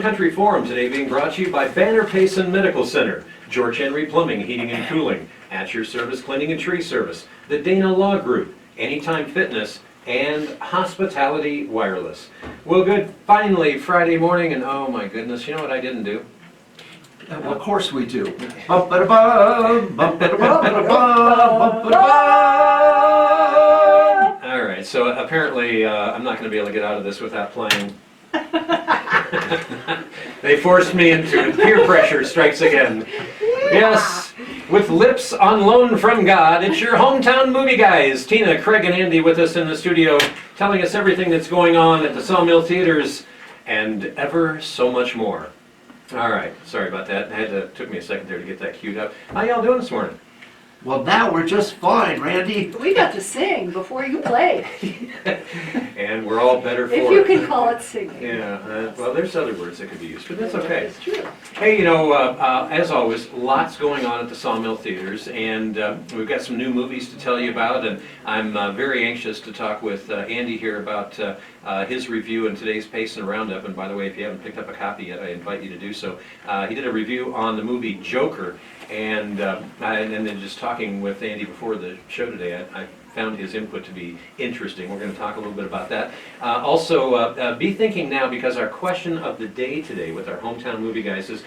Country Forum today being brought to you by Banner Payson Medical Center, George Henry Plumbing, Heating and Cooling, At Your Service Cleaning and Tree Service, the Dana Law Group, Anytime Fitness, and Hospitality Wireless. Well, good. Finally, Friday morning, and oh my goodness, you know what I didn't do? Well, of course we do. Bum, ba, da, bum, bum, ba, da, bum, ba, da, bum, ba, da, bum. All right, so apparently I'm not going to be able to get out of this without playing. They forced me into it. Peer pressure strikes again. Yes, with lips on loan from God, it's your hometown movie guys, Tina, Craig, and Andy with us in the studio, telling us everything that's going on at the Sawmill Theaters and ever so much more. All right, sorry about that. Took me a second there to get that queued up. How y'all doing this morning? Well, now we're just fine, Randy. We got to sing before you played, And we're all better for if you can call it singing. Yeah, well, there's other words that could be used, but that's okay. It's true. Hey, you know, as always, lots going on at the Sawmill Theaters, and we've got some new movies to tell you about, and I'm very anxious to talk with Andy here about his review in today's Payson Roundup. And by the way, if you haven't picked up a copy yet, I invite you to do so. He did a review on the movie Joker, and then just talking with Andy before the show today, I found his input to be interesting. We're going to talk a little bit about that. Also, be thinking now, because our question of the day today with our hometown movie guys is,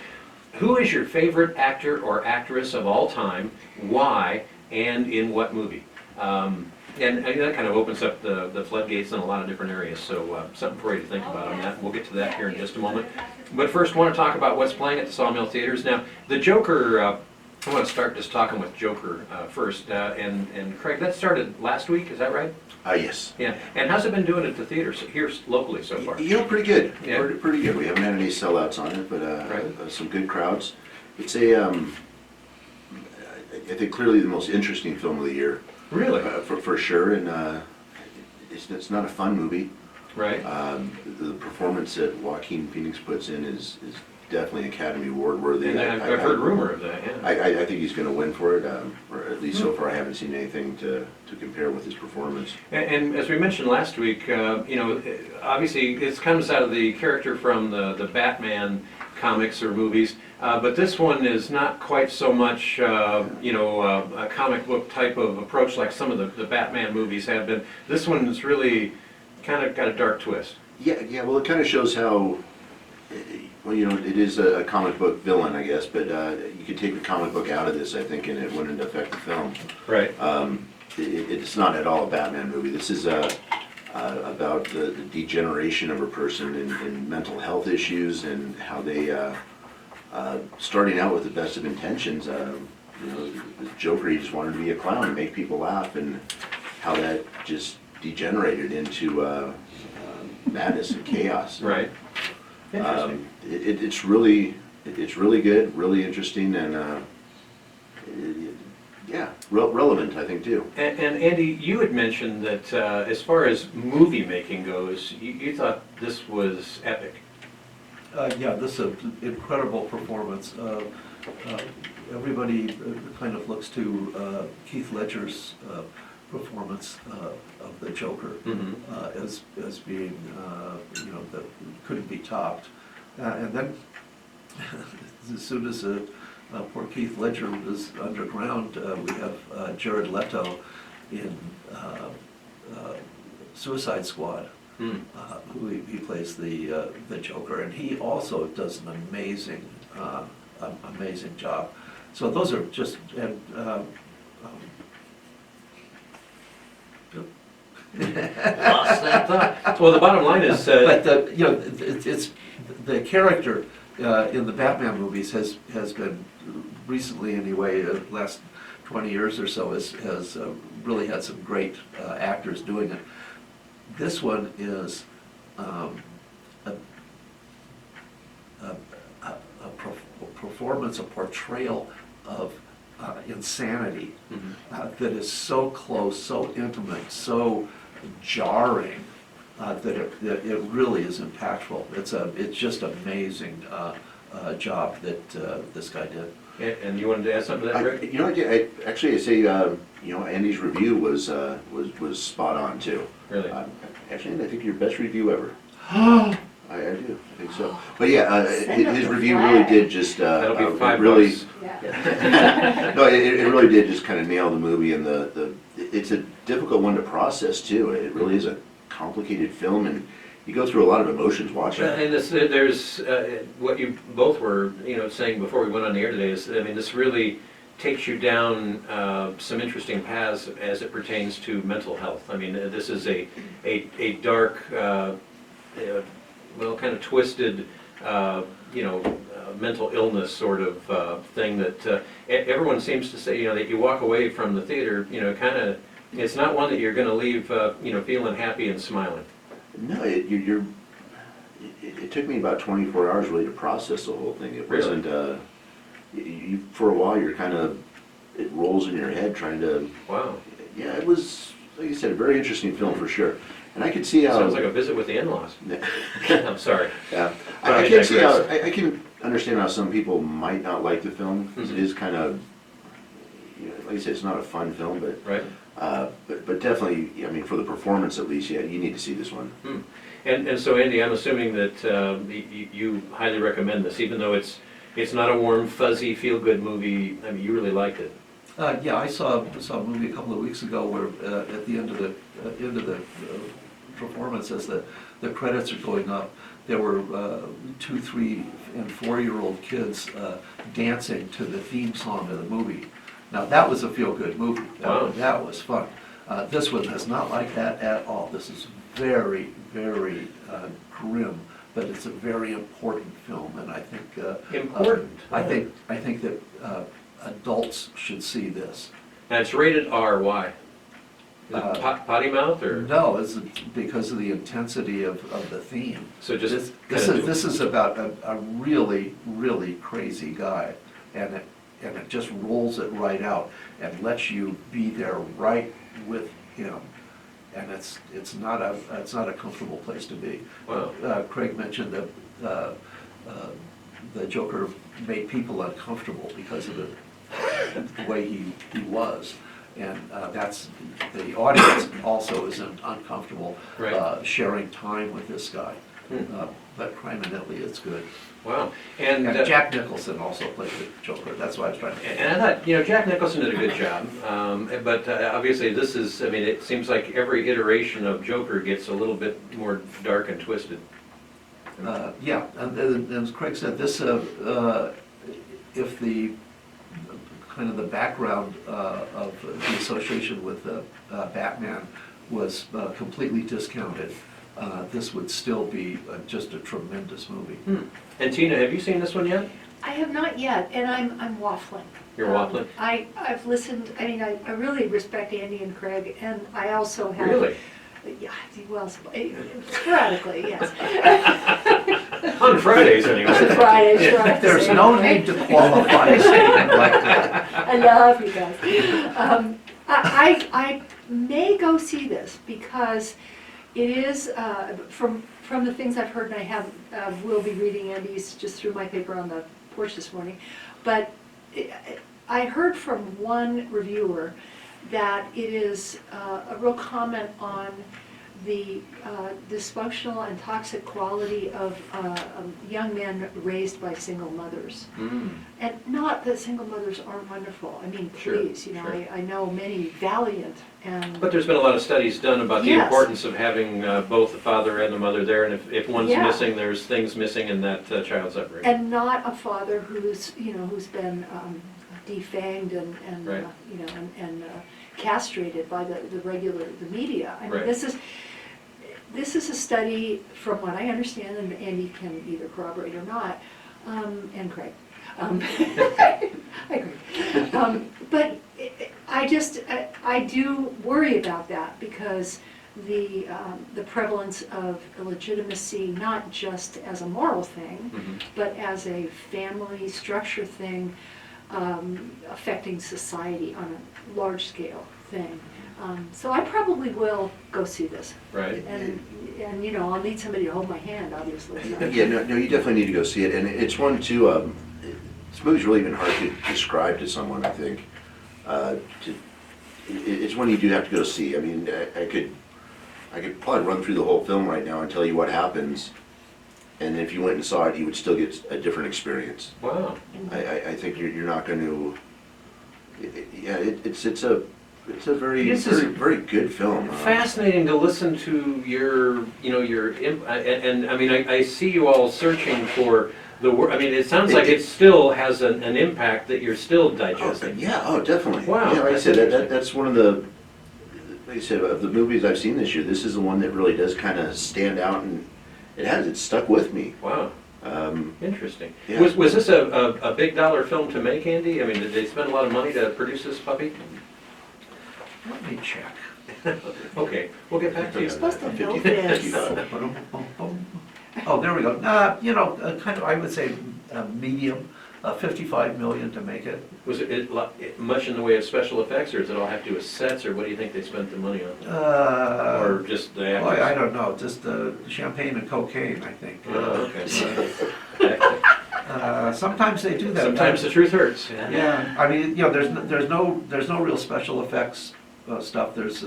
who is your favorite actor or actress of all time, why, and in what movie? And that kind of opens up the floodgates in a lot of different areas, so something for you to think about on that. We'll get to that here in just a moment. But first, I want to talk about what's playing at the Sawmill Theaters. Now, the Joker, I want to start just talking with Joker first. And Craig, that started last week, is that right? Yes. Yeah. And how's it been doing at the theaters here locally so far? You know, pretty good. Yeah. Pretty good. We haven't had any sellouts on it, but Right. some good crowds. It's I think clearly the most interesting film of the year. Really? For sure, and it's not a fun movie. Right. The performance that Joaquin Phoenix puts in is definitely Academy Award worthy. And I've heard rumor of that, yeah. I think he's going to win for it, or at least so far I haven't seen anything to compare with his performance. And as we mentioned last week, you know, obviously it comes out of the character from the Batman comics or movies, but this one is not quite so much, you know, a comic book type of approach like some of the Batman movies have been. This one is really kind of got a dark twist. Yeah. Well, it kind of shows how. Well, you know, it is a comic book villain, I guess, but you could take the comic book out of this, I think, and it wouldn't affect the film. Right. It's not at all a Batman movie. This is about the degeneration of a person in mental health issues and how they, starting out with the best of intentions, you know, the Joker, he just wanted to be a clown and make people laugh, and how that just degenerated into madness and chaos. Right. Interesting. It's really good, really interesting, and yeah, relevant, I think, too. And Andy, you had mentioned that as far as movie making goes, you thought this was epic. Yeah, this is an incredible performance. Everybody kind of looks to Heath Ledger's performance of the Joker as being, you know, that couldn't be topped. And then, as soon as poor Keith Ledger was underground, we have Jared Leto in Suicide Squad, who he plays the Joker, and he also does an amazing job. So those are just Lost that thought. Well, the bottom line is, but you know, it's the character in the Batman movies has been recently, anyway, the last 20 years or so, has really had some great actors doing it. This one is a performance, a portrayal of insanity that is so close, so intimate, so jarring that it really is impactful. It's just amazing job that this guy did. and you wanted to add something to that, Rick? You know, I say, you know, Andy's review was spot on too. Really? Actually, I think your best review ever. I do. I think so. But yeah, Send up his the review really flag. did just, That'll be $5. really, Yeah. no, it really did just kind of nail the movie, and it's a difficult one to process too. It really is a complicated film, and you go through a lot of emotions watching it. And there's, what you both were, saying before we went on the air today is, I mean, this really takes you down some interesting paths as it pertains to mental health. I mean, this is a dark, well, kind of twisted, mental illness sort of thing that everyone seems to say, that you walk away from the theater, kind of, it's not one that you're going to leave, feeling happy and smiling. No, it took me about 24 hours really to process the whole thing. It Really? wasn't, for a while you're kind of, it rolls in your head trying to, Wow. yeah, it was, like you said, a very interesting film for sure. And I could see how. Sounds like a visit with the in-laws. I'm sorry. Yeah, But I I can see how, digress. I can understand how some people might not like the film, because it is kind of, like I said, it's not a fun film, but, Right? but definitely, I mean, for the performance at least, yeah, you need to see this one. Hmm. And so Andy, I'm assuming that you highly recommend this, even though it's not a warm, fuzzy, feel-good movie. I mean, you really liked it. Yeah, I saw a movie a couple of weeks ago where at the end of the performance, as the credits are going up, there were 2, 3, and 4-year-old kids dancing to the theme song of the movie. Now, that was a feel-good movie. Wow. That was fun. This one is not like that at all. This is very, very grim, but it's a very important film, and I think Important. I think that adults should see this. And it's rated R. Why? Is it potty mouth or? No, it's because of the intensity of the theme. So just This is about a really, really crazy guy, and it just rolls it right out and lets you be there right with him. And it's not a comfortable place to be. Wow. Craig mentioned that the Joker made people uncomfortable because of the way he was. And that's, the audience also is uncomfortable Right. sharing time with this guy. But Crime and Italy, it's good. Wow. And And Jack Nicholson also played the Joker, that's why I was trying to. And I thought, Jack Nicholson did a good job, but obviously this is, I mean, it seems like every iteration of Joker gets a little bit more dark and twisted. Yeah, and as Craig said, this, if the, kind of the background of the association with Batman was completely discounted, this would still be just a tremendous movie. And Tina, have you seen this one yet? I have not yet, and I'm waffling. You're waffling? I've listened, I mean, I really respect Andy and Craig, and I also have. Really? Yeah, well, sporadically, yes. On Fridays, anyway. Fridays, right. There's no need to qualify a statement like that. I love you guys. I may go see this because it is, from the things I've heard, and I have, will be reading Andy's just threw my paper on the porch this morning, but I heard from one reviewer that it is a real comment on the dysfunctional and toxic quality of young men raised by single mothers. And not that single mothers aren't wonderful, I mean, Sure, please, sure. I know many valiant and. But there's been a lot of studies done about the Yes. importance of having both the father and the mother there, and if one's Yeah. missing, there's things missing in that child's upbringing. And not a father who's, who's been defanged and Right. and castrated by the media. I mean, Right. this is a study, from what I understand, and Andy can either corroborate or not, and Craig. I agree. But I do worry about that because the prevalence of illegitimacy, not just as a moral thing, but as a family structure thing, affecting society on a large scale thing. So I probably will go see this. Right. And I'll need somebody to hold my hand, obviously. Yeah, no, you definitely need to go see it, and it's one too, this movie's really even hard to describe to someone, I think. It's one you do have to go see. I mean, I could probably run through the whole film right now and tell you what happens, and if you went and saw it, you would still get a different experience. Wow. I think you're not going to. Yeah, it's a very This is very good film. Fascinating to listen to and I mean, I see you all searching for the word. I mean, it sounds like it still has an impact that you're still digesting. Yeah, oh, definitely. Wow, Yeah, like I that's said, interesting. that's one of the, like I said, of the movies I've seen this year, this is the one that really does kind of stand out, and it stuck with me. Wow. Interesting. Yeah. Was this a big dollar film to make, Andy? I mean, did they spend a lot of money to produce this puppy? Let me check. Okay, we'll get back to you. You're supposed to know 50, this. 55. Oh, there we go. Kind of, I would say medium, 55 million to make it. Was it much in the way of special effects, or does it all have to do with sets, or what do you think they spent the money on? Or just the Boy, actors? I don't know, just champagne and cocaine, I think. Oh, okay. Sometimes they do that. Sometimes the truth hurts. Yeah, I mean, there's no real special effects stuff. There's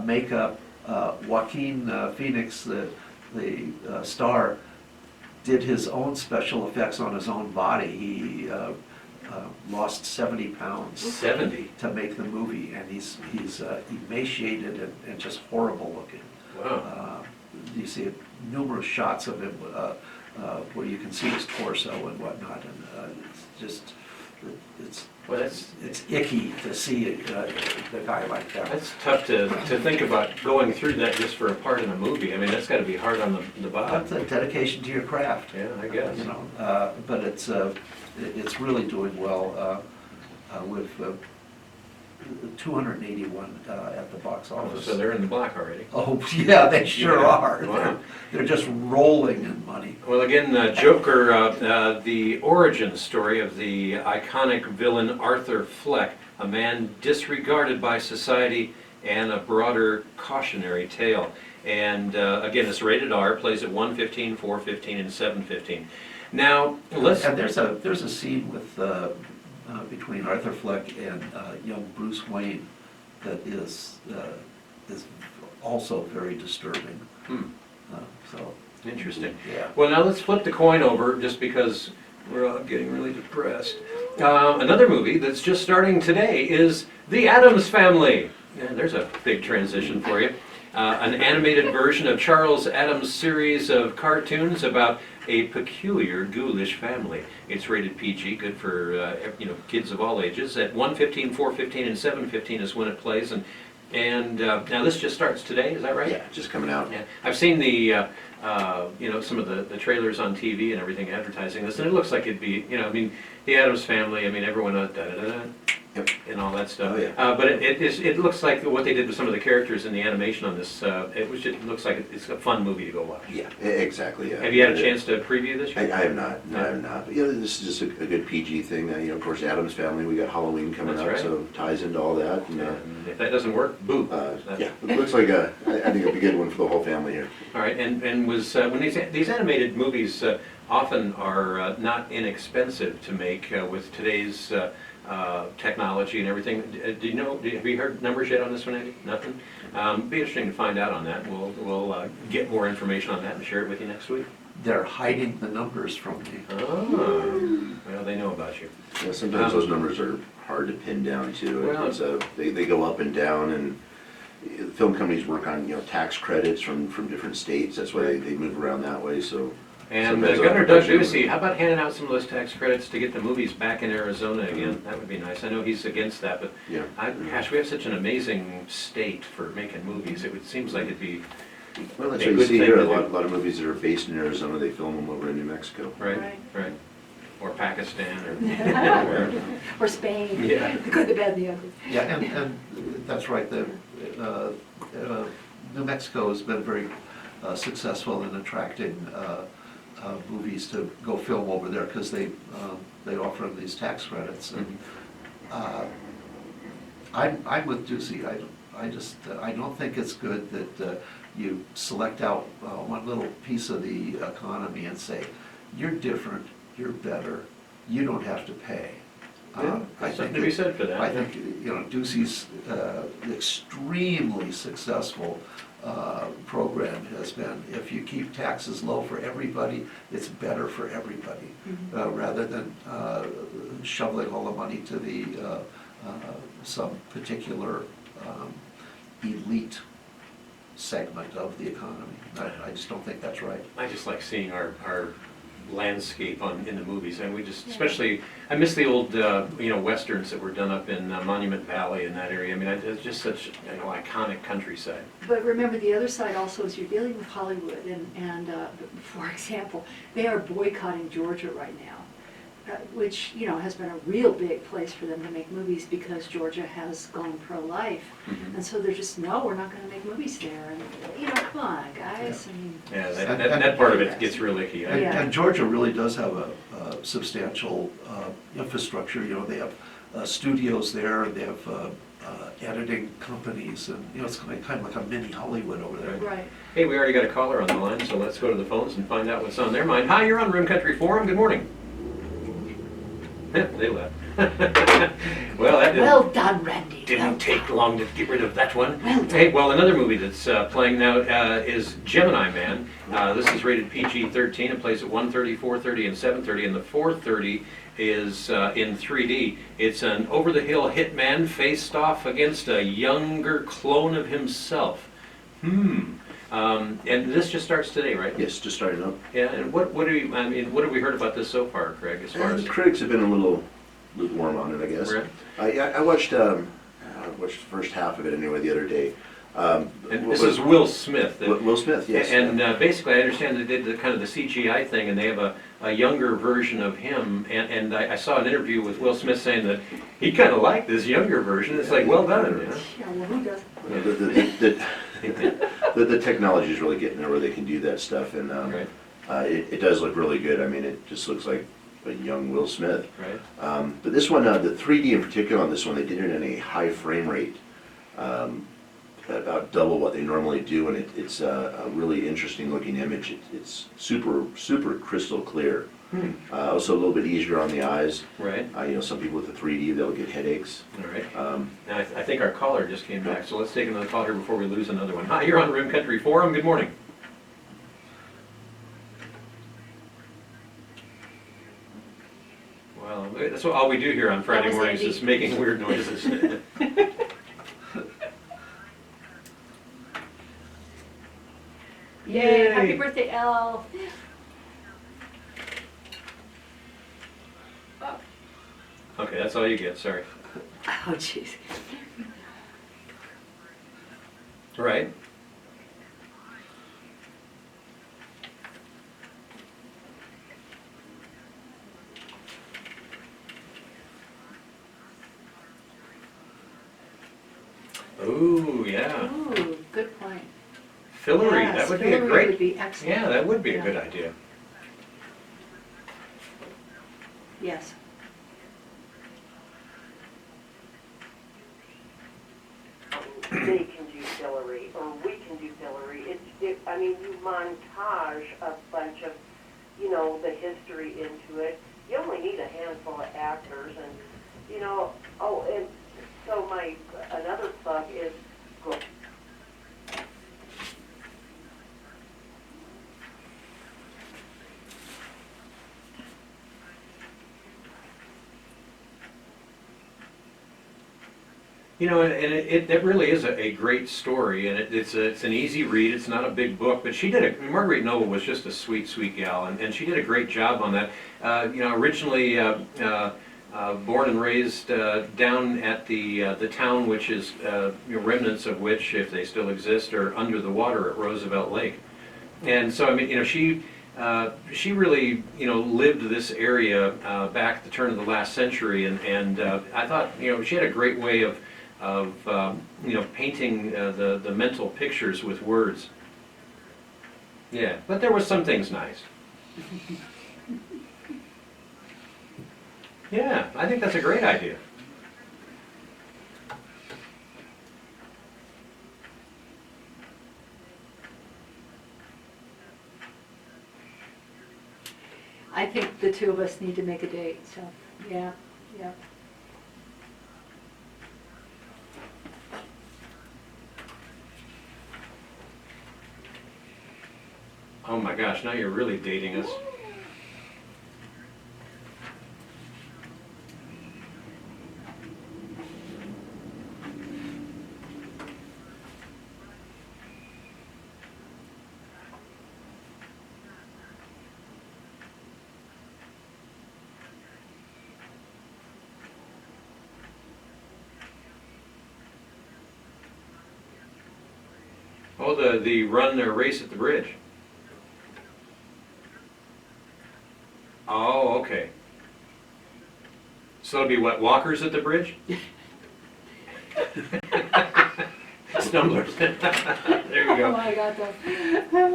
makeup. Joaquin Phoenix, the star, did his own special effects on his own body. He lost 70 pounds 70. to make the movie, and he's emaciated and just horrible looking. Wow. You see numerous shots of him where you can see his torso and whatnot, and it's Well, that's icky to see the guy like that. That's tough to think about going through that just for a part in a movie. I mean, that's got to be hard on the That's body. a dedication to your craft. Yeah, I guess. But it's really doing well with 281 at the box office. So they're in the black already. Oh, yeah, they sure Yeah. are. Wow. They're just rolling in money. Well, again, Joker, the origin story of the iconic villain Arthur Fleck, a man disregarded by society, and a broader cautionary tale. And again, it's rated R, plays at 1:15, 4:15, and 7:15. Now, let's... And there's a scene with between Arthur Fleck and young Bruce Wayne that is also very disturbing. So Interesting. yeah. Well, now let's flip the coin over, just because we're all getting really depressed. Another movie that's just starting today is The Addams Family. Yeah, there's a big transition for you. An animated version of Charles Addams' series of cartoons about a peculiar, ghoulish family. It's rated PG, good for kids of all ages. At 1:15, 4:15, and 7:15 is when it plays. And now this just starts today, is that right? Yeah, just coming out. Yeah, I've seen the some of the trailers on TV and everything advertising this, and it looks like it'd be, I mean, the Addams Family. I mean, everyone Yep. and all that stuff. Oh, yeah. But it looks like what they did with some of the characters in the animation on this. It looks like it's a fun movie to go watch. Yeah, exactly. Yeah. Have you had a chance to preview this yet? I have not. No, I have not. But yeah, this is just a good PG thing. Of course, Addams Family. We got Halloween coming That's up, right. so ties into all that. And, And if that doesn't work, boo. yeah, it looks like I think it'll be a good one for the whole family here. All right, and was when these animated movies often are not inexpensive to make with today's technology and everything. Have you heard numbers yet on this one, Andy? Nothing? Be interesting to find out on that. We'll get more information on that and share it with you next week. They're hiding the numbers from me. Oh, well, they know about you. Yeah, sometimes those numbers are hard to pin down too. Well, They go up and down, and film companies work on tax credits from different states. That's why they move around that way. So. And sometimes Governor Doug actually- Ducey, how about handing out some of those tax credits to get the movies back in Arizona again? That would be nice. I know he's against that, but Yeah. gosh, we have such an amazing state for making movies. Seems like it'd be Well, that's a what you good see thing here. to A do. lot of movies that are based in Arizona, they film them over in New Mexico. right, or Pakistan, or Or Spain. Yeah. The good, the bad, and the ugly. Yeah, and that's right. New Mexico has been very successful in attracting movies to go film over there because they offer them these tax credits. And I'm with Ducey. I don't think it's good that you select out one little piece of the economy and say, you're different, you're better, you don't have to pay. Yeah, I there's something think to be said for that. I yeah. think, Ducey's extremely successful program has been, if you keep taxes low for everybody, it's better for everybody, rather than shoveling all the money to the some particular elite segment of the economy. I just don't think that's right. I just like seeing our landscape in the movies, and we just, Yeah. especially, I miss the old, westerns that were done up in Monument Valley in that area. I mean, it's just such, iconic countryside. But remember, the other side also is you're dealing with Hollywood, and for example, they are boycotting Georgia right now, which, has been a real big place for them to make movies because Georgia has gone pro-life. Mhm. And so they're just, no, we're not gonna make movies there, and, come on, guys, I mean. Yeah, that part of it gets real icky. And, Yeah. and Georgia really does have a substantial infrastructure. They have studios there, and they have editing companies, and it's kind of like a mini Hollywood over there. Right. Hey, we already got a caller on the line, so let's go to the phones and find out what's on their mind. Hi, you're on Rim Country Forum. Good morning. They left. Well, that Well done, Randy. Well didn't take done. long to get rid of that one. Well done. Hey, well, another movie that's playing now is Gemini Man. This is rated PG-13. It plays at 1:30, 4:30, and 7:30, and the 4:30 is in 3D. It's an over-the-hill hitman faced off against a younger clone of himself. And this just starts today, right? Yes, just starting up. Yeah, and what have we heard about this so far, Craig, as far And as... the critics have been a little lukewarm on it, I guess. Right. I watched the first half of it anyway the other day. And this is Will Smith. Will Smith, yes. And basically, I understand they did the kind of the CGI thing, and they have a younger version of him. And I saw an interview with Will Smith saying that he kind of liked this younger version. It's like, well done. Yeah, well, who doesn't? The technology is really getting there where they can do that stuff, and Right. it does look really good. I mean, it just looks like a young Will Smith. Right. But this one, the 3D in particular on this one, they did it in a high frame rate, about double what they normally do, and it's a really interesting looking image. It's super crystal clear. Also a little bit easier on the eyes. Right. Some people with the 3D, they'll get headaches. All right. Now, I think our caller just came back, so let's take another call here before we lose another one. Hi, you're on Rim Country Forum. Good morning. Well, that's all we do here on Friday was mornings, Andy. is making weird noises. Yay, happy birthday, Elle. Okay, that's all you get, sorry. Oh, jeez. Right. Ooh, yeah. Ooh, good point. Fillery, Yes, that would be a Fillery great... would be excellent. Yeah, that would be a Yeah. good idea. Yes. They can do Hillary, or we can do Hillary. You montage a bunch of, the history into it. You only need a handful of actors, and, and so another plug is, And it really is a great story, and it's an easy read. It's not a big book, but Marguerite Noble was just a sweet, sweet gal, and she did a great job on that. Originally born and raised down at the town, which is remnants of which, if they still exist, are under the water at Roosevelt Lake. And so she really lived this area back at the turn of the last century, and I thought she had a great way of painting the mental pictures with words. Yeah, but there were some things nice. Yeah, I think that's a great idea. I think the two of us need to make a date, so, yeah. Oh my gosh, now you're really dating us. Oh, the run or race at the bridge. Oh, okay. So it'll be what, walkers at the bridge? Stumblers. There you Oh, go. I got that.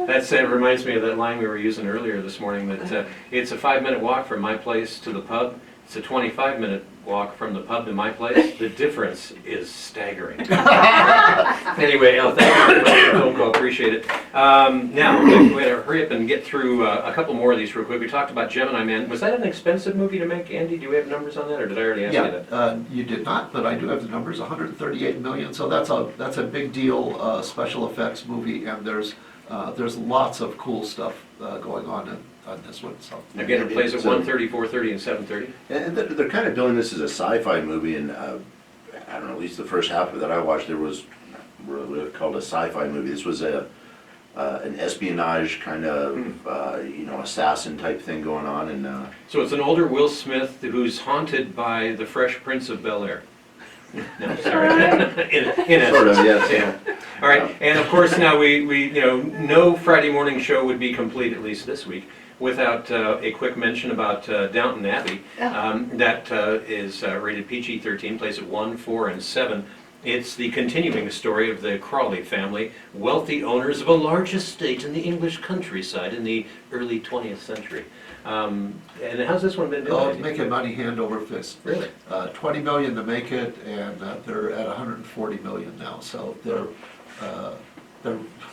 That's, it reminds me of that line we were using earlier this morning, that it's a 5-minute walk from my place to the pub. It's a 25-minute walk from the pub to my place. The difference is staggering. Anyway, Al, thank you very much for the phone call. Appreciate it. Now, we gotta hurry up and get through a couple more of these real quick. We talked about Gemini Man. Was that an expensive movie to make, Andy? Do we have numbers on that, or did I already ask you that? Yeah, you did not, but I do have the numbers, 138 million, so that's a big deal, special effects movie, and there's lots of cool stuff going on this one, so. Again, it plays at 1:30, 4:30, and 7:30. And they're kind of billing this as a sci-fi movie, and I don't know, at least the first half of it that I watched, there was really called a sci-fi movie. This was an espionage kind of, assassin type thing going on, and So it's an older Will Smith who's haunted by the Fresh Prince of Bel-Air. No, sorry. in essence. sort of, yes, yeah. All right, and of course now we no Friday morning show would be complete, at least this week, without a quick mention about Downton Abbey. That is rated PG-13, plays at 1, 4, and 7. It's the continuing story of the Crawley family, wealthy owners of a large estate in the English countryside in the early 20th century. And how's this one been doing? Oh, it's making money hand over fist. Really? 20 million to make it, and they're at 140 million now, so they're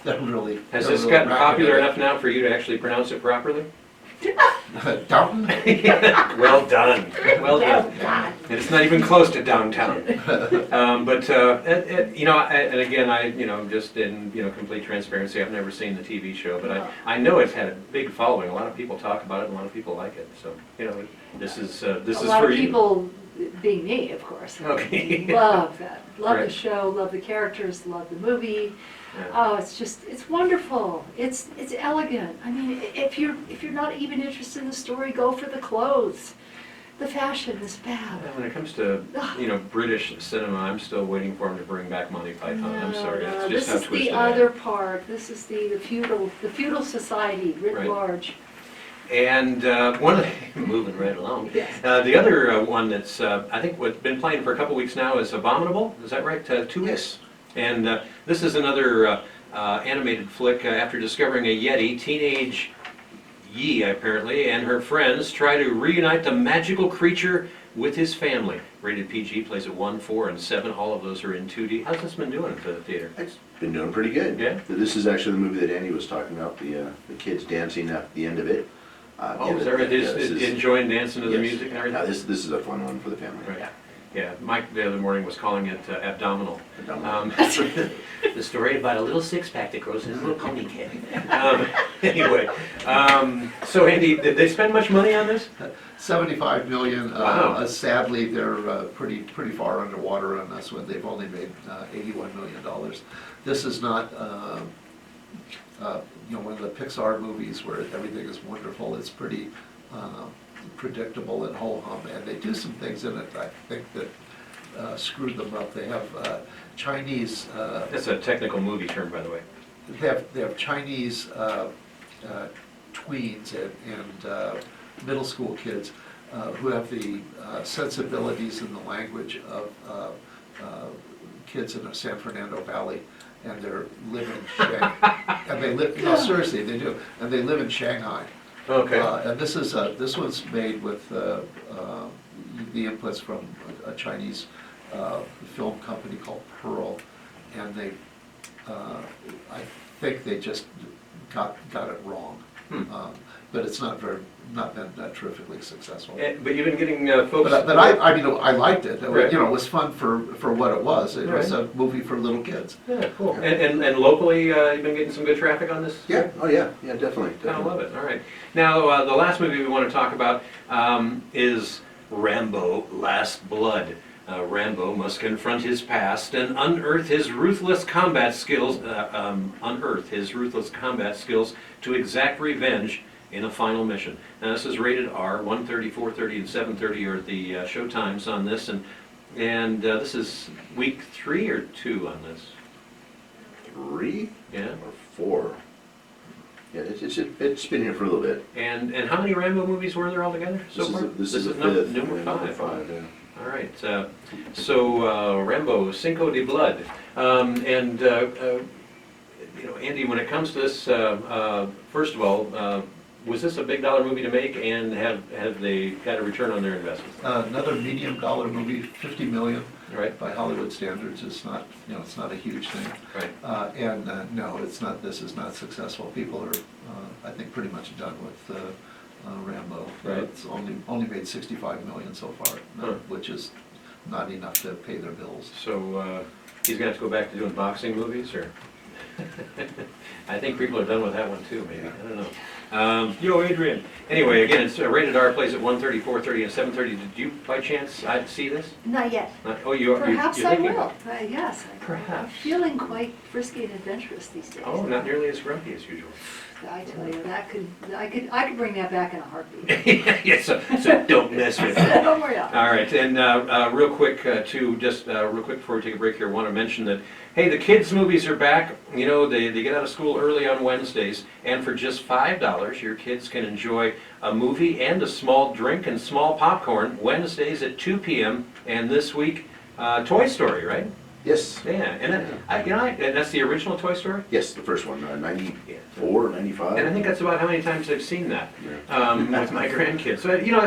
really. Has they're this really gotten racking popular it enough now for you to actually pronounce it properly? up. Downton? Well done. Well done. God. And it's not even close to downtown. And again, just in complete transparency, I've never seen the TV show, but I know it's had a big following. A lot of people talk about it, and a lot of people like it. So this is A for lot of you. people, being me, of course, Okay. love that. Love Right. the show, love the characters, love the movie. Yeah. Oh, it's wonderful. It's elegant. I mean, if you're not even interested in the story, go for the clothes. The fashion is fab. When it comes to British cinema, I'm still waiting for him to bring back Monty Python. I'm sorry, No, that's this just how is twisted the I am. other part. This is the feudal society writ Right. large. And one of the, moving right along, Yes. the other one that's I think what's been playing for a couple weeks now is Abominable. Is that right? 2 weeks. Yes. And this is another animated flick. After discovering a Yeti, teenage Yi apparently and her friends try to reunite the magical creature with his family. Rated PG, plays at 1, 4, and 7. All of those are in 2D. How's this been doing at the theater? It's been doing pretty good. Yeah? This is actually the movie that Andy was talking about, the kids dancing at the end of it. Oh, is that right? Yeah, this is- Enjoying dancing to the yes. music and Yeah, everything? this is a fun one for the family. Right. Yeah, Mike the other morning was calling it abdominal. Abdominal. The story about a little six-pack that grows into a pony cat. Anyway, so Andy, did they spend much money on this? 75 million. Wow. Sadly, they're pretty far underwater on this one. They've only made $81 million. This is not one of the Pixar movies where everything is wonderful. It's pretty predictable and ho-hum, and they do some things in it I think that screwed them up. They have Chinese. That's a technical movie term, by the way. They have Chinese tweens and middle school kids who have the sensibilities and the language of kids in the San Fernando Valley, and they're live in Shanghai. And they live, no, seriously, they do, and they live in Shanghai. Okay. And this one's made with the inputs from a Chinese film company called Pearl, and they, I think they just got it wrong. But it's not been that terrifically successful. But you've been getting folks. But I mean, I liked it. Right. You know, it was fun for what it was. It was Right. a movie for little kids. Yeah, cool. And locally, you've been getting some good traffic on this? Yeah, oh yeah, yeah, definitely, I definitely. love it, all right. Now, the last movie we want to talk about is Rambo: Last Blood. Rambo must confront his past and unearth his ruthless combat skills. To exact revenge in a final mission. Now, this is rated R. 1:30, 4:30, and 7:30 are the show times on this, and this is week 3 or 2 on this. 3 Yeah. or 4? Yeah, it's been here for a little bit. And how many Rambo movies were there altogether so far? This is the number 5th. number Number 5. 5, yeah. All right. So Rambo: Cinco de Blood, you know, Andy, when it comes to this, first of all, was this a big dollar movie to make, and have they got a return on their investment? Another medium dollar movie, 50 million. Right. By Hollywood standards, it's not, you know, it's not a huge thing. Right. No, it's not. This is not successful. People are, I think, pretty much done with Rambo. Right. It's only made 65 million so far, Huh. which is not enough to pay their bills. So he's gonna have to go back to doing boxing movies, or? I think people are done with that one too, maybe. I don't know. Yo, Adrian. Anyway, again, it's rated R. Plays at 1:30, 4:30, and 7:30. Did you, by chance, see this? Not yet. Oh, you're Perhaps you're I thinking will. about it. Yes. I'm Perhaps. feeling quite frisky and adventurous these days. Oh, not nearly as grumpy as usual. I tell you, I could bring that back in a heartbeat. Yes, so don't mess with it. Don't worry about it. All right, and real quick, real quick before we take a break here, I want to mention that, hey, the kids' movies are back. You know, they get out of school early on Wednesdays, and for just $5, your kids can enjoy a movie and a small drink and small popcorn Wednesdays at 2 p.m. And this week, Toy Story, right? Yes, Yeah, and and that's the original Toy Story? yes, the first one, 94, 95. And I think that's about how many times I've seen that Yeah. with my grandkids. So, you know,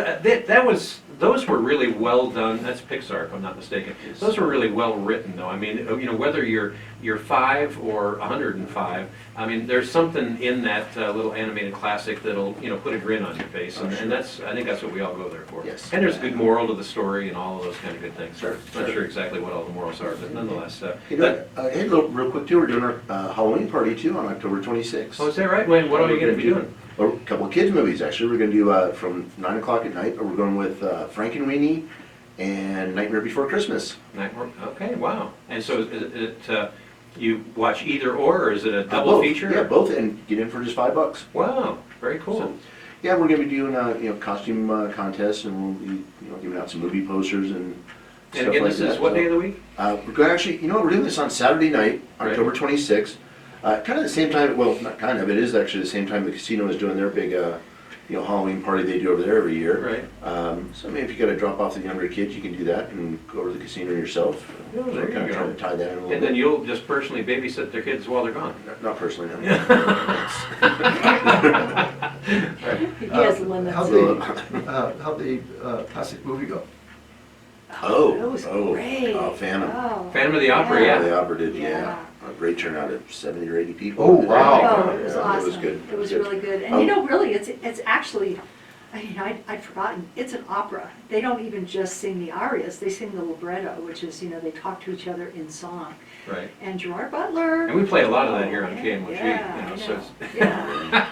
those were really well done. That's Pixar, if I'm not mistaken. Those were really well written, though. I mean, you know, whether you're 5 or 105, I mean, there's something in that little animated classic that'll, you know, put a grin on your face, and I think that's what we all go there for. Yes. And there's a good moral to the story and all of those kind of good things. Sure, Not sure. sure exactly what all the morals are, but nonetheless. You know, hey, real quick too, we're doing our Halloween party too on October 26th. Oh, is that right? When? What are you going to be doing? A couple of kids' movies, actually. We're going to do from 9 o'clock at night, we're going with Frankenweenie and Nightmare Before Christmas. Okay, wow. And so is it, you watch either or is it a double Both. feature? Yeah, both, and get in for just $5. Wow, very cool. So, yeah, we're going to be doing costume contests, and we'll be giving out some movie posters and stuff And again, like this that. is what day of the week? We're going to actually, we're doing this on Saturday night, Right. October 26th. Kind of the same time, well, not kind of, it is actually the same time the casino is doing their big, Halloween party they do over there every year. Right. So maybe if you got to drop off the younger kids, you can do that and go over to the casino yourself. Oh, there you Kind of go. trying to tie that in a little And then bit. you'll just personally babysit their kids while they're gone. Not personally, no. He has limits. How'd the classic movie go? That was great. Phantom. Oh. Phantom of the Opera, Yeah. yeah. The opera did, Yeah. yeah. A great turnout of 70 or 80 people. Oh, wow. Oh, it was Yeah, awesome. It was good. It was good. really good. And Um, you know, really, it's actually, I mean, I'd forgotten, it's an opera. They don't even just sing the arias, they sing the libretto, which is, they talk to each other in song. Right. And Gerard Butler. And we play a lot of that here on yeah, KMOG, yeah, so it's. Yeah.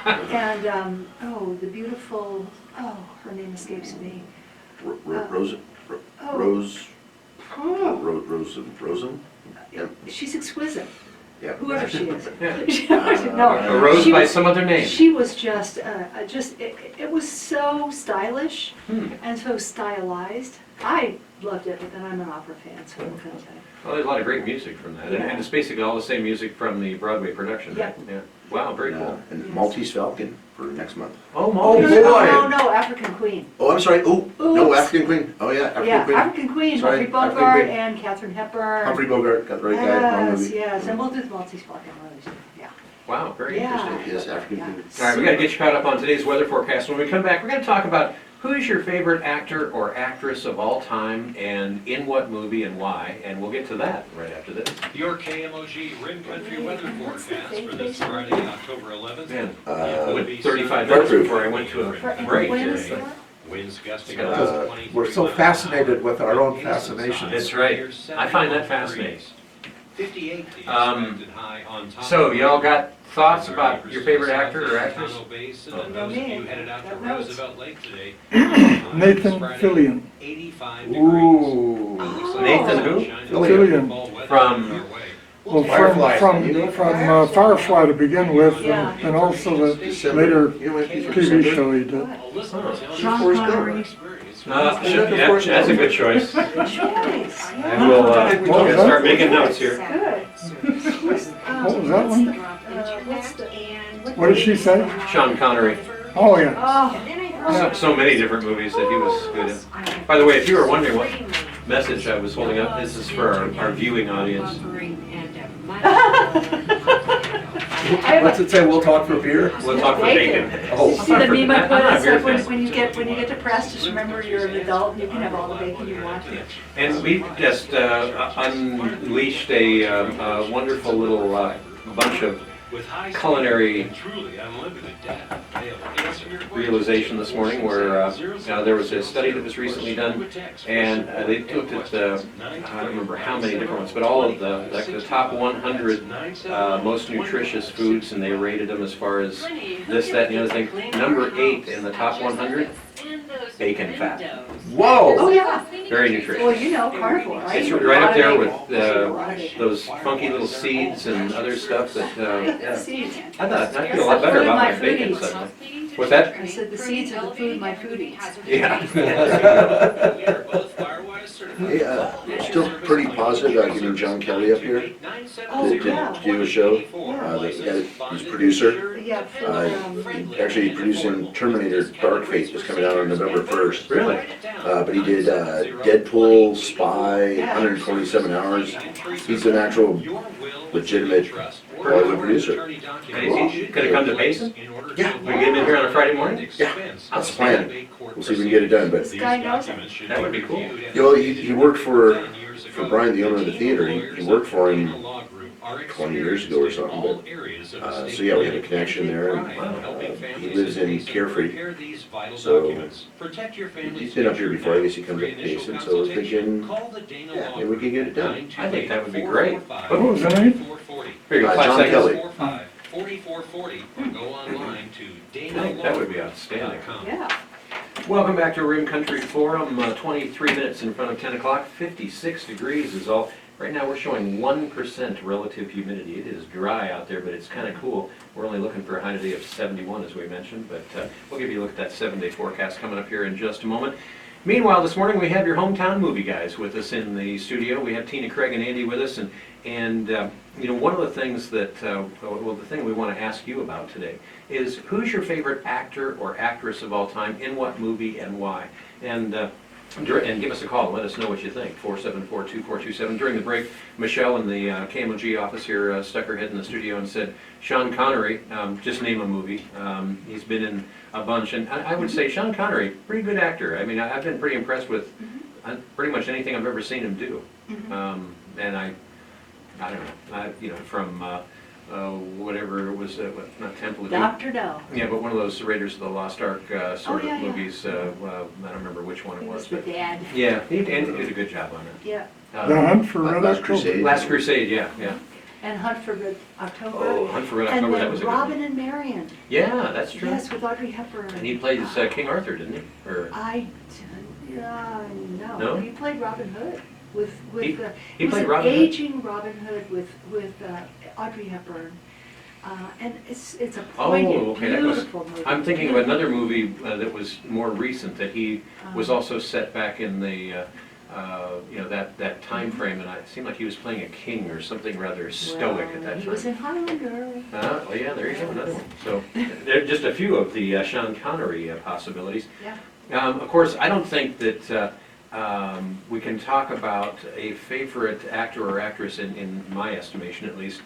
And, the beautiful, her name escapes me. Rose, Oh. Rose, Oh, Rosem? Yeah. she's exquisite, Yeah. whoever she is. Yeah. No, A rose she by was- some other name. She was just, it was so stylish and so stylized. I loved it, but then I'm an opera fan, so what can I say? Well, there's a lot of great music from that, Yeah. and it's basically all the same music from the Broadway production, right? Yep. Yeah. Wow, very cool. And Maltese Falcon for next month. Oh, Oh, Maltese. boy. No, African Queen. Oh, I'm sorry. Oh, no, Oops. African Queen. Oh, yeah, African Yeah, Queen. African Queen, Sorry, Humphrey African Bogart Queen. and Katharine Hepburn. Humphrey Bogart, got the right guy, wrong Yes, movie. yes, and we'll do the Maltese Falcon rose, yeah. Wow, very Yeah. interesting. Yes, African Yeah. Queen. All right, we got to get you caught up on today's weather forecast. When we come back, we're going to talk about who is your favorite actor or actress of all time, and in what movie and why? And we'll get to that right after this. Your KMOG Rim Country weather What's the forecast for date this based Friday, October 11th. Man, Uh, it went 35 minutes before I went to a break When is today. that? Winds gusting Uh, up to 23 we're so miles an fascinated hour. with our own Winds and fascinations. That's sides right. near I find that 71 fascinating. degrees. 58 the expected high on top So of the y'all got thoughts Those are about acres your to favorite the actor or southeast actress? Congo Basin, Oh. and those of Me. you headed out to Got notes. Roosevelt Lake today. Nathan Friday, Fillion. 85 degrees. Ooh, Oh. Nathan who? Fillion. From- Well, Firefly. from Firefly to begin with, Yeah. and also the December. later You might be from TV December. show he did. Sean Forrest Gump. Connery. Yeah, that's a good choice. Good choice. I will, What was that? start making notes here. Good. What was that one? What's the? What did she say? Sean Connery. Oh, yeah. Oh. So many different movies that he was good in. By the way, if you were wondering what message I was holding up, this is for our viewing audience. What's it say, we'll talk for beer? We'll talk for bacon. Oh. See the meme I put, I'm not it's very like when fan. when you get depressed, just remember you're an adult and you can have all the bacon you want. And we just unleashed a wonderful little bunch of culinary realization this morning where there was a study that was recently done, and they looked at I don't remember how many different ones, but all of the top 100 most nutritious foods, and they rated them as far as this, that, and the other thing. Number 8 in the top 100, bacon fat. Oh, Whoa! yeah. Very Well, nutritious. you know, carnivore, right? It's A right lot up of there bacon. with those funky little seeds and other stuff that, yeah. Seeds. I thought, I feel a lot better about my bacon suddenly. What's that? I said the seeds are the food my food eats. Yeah. Hey, still pretty positive about getting John Kelly up here Oh, to yeah. do a show. He's producer. Yeah, from, Actually, he's producing Terminator Dark Fate, is coming out on November 1st. Really? But he did Deadpool, Spy, 127 Hours. He's an actual legitimate Hollywood producer. And is he gonna come to Basin? Yeah. We get him in here on a Friday morning? Yeah, that's the plan. We'll see if we can get it done, but this guy knows him. That would be cool. you know, he worked for Brian, the owner of the theater. He worked for him 20 years ago or something, but, so yeah, we have a connection there, and he lives in Carefree, so he's been up here before. I guess he comes up to Basin, so we're thinking, yeah, maybe we can get it done. I think that would be great. What was the name? Here you go, 5 John seconds. Kelly. 4440, or go online to I think that would be outstanding. Yeah. Welcome back to Rim Country Forum, 23 minutes in front of 10 o'clock, 56 degrees is all. Right now we're showing 1% relative humidity. It is dry out there, but it's kind of cool. We're only looking for a high today of 71, as we mentioned, but we'll give you a look at that 7-day forecast coming up here in just a moment. Meanwhile, this morning we have your hometown movie guys with us in the studio. We have Tina, Craig, and Andy with us, and you know, one of the things that, well, the thing we want to ask you about today is who's your favorite actor or actress of all time, in what movie, and why? And give us a call and let us know what you think, 474-2427. During the break, Michelle in the KMOG office here stuck her head in the studio and said, Sean Connery, just name a movie. He's been in a bunch, and I would say Sean Connery, pretty good actor. I mean, I've been pretty impressed with pretty much anything I've ever seen him do. And I don't know, you know, from whatever it was, not Temple of Doom. Dr. No. Yeah, but one of those Raiders of the Lost Ark sort yeah, of yeah. movies. I don't remember which one it He was. was the But dad. yeah, he did a good job on it. Yeah. The Hunt for Red Last October. Crusade. Last Crusade, yeah, yeah. And Hunt for Red October. Oh, Hunt for Red And October, that then was a good Robin one. and Marion. Yeah, that's true. Yes, with Audrey Hepburn. And he plays King Arthur, didn't he? Or No. No? He played Robin Hood with He- the. he it was played an Robin Hood? aging Robin Hood with Audrey Hepburn. And it's a poignant, okay, that was. beautiful movie. I'm thinking of another movie that was more recent that he was also set back in the. You know, that time frame, and it seemed like he was playing a king or something rather stoic at that time. He was in Highlander. Well, yeah, there you go, another one. So, there are just a few of the Sean Connery possibilities. Yeah. Of course, I don't think that we can talk about a favorite actor or actress, in my estimation at least,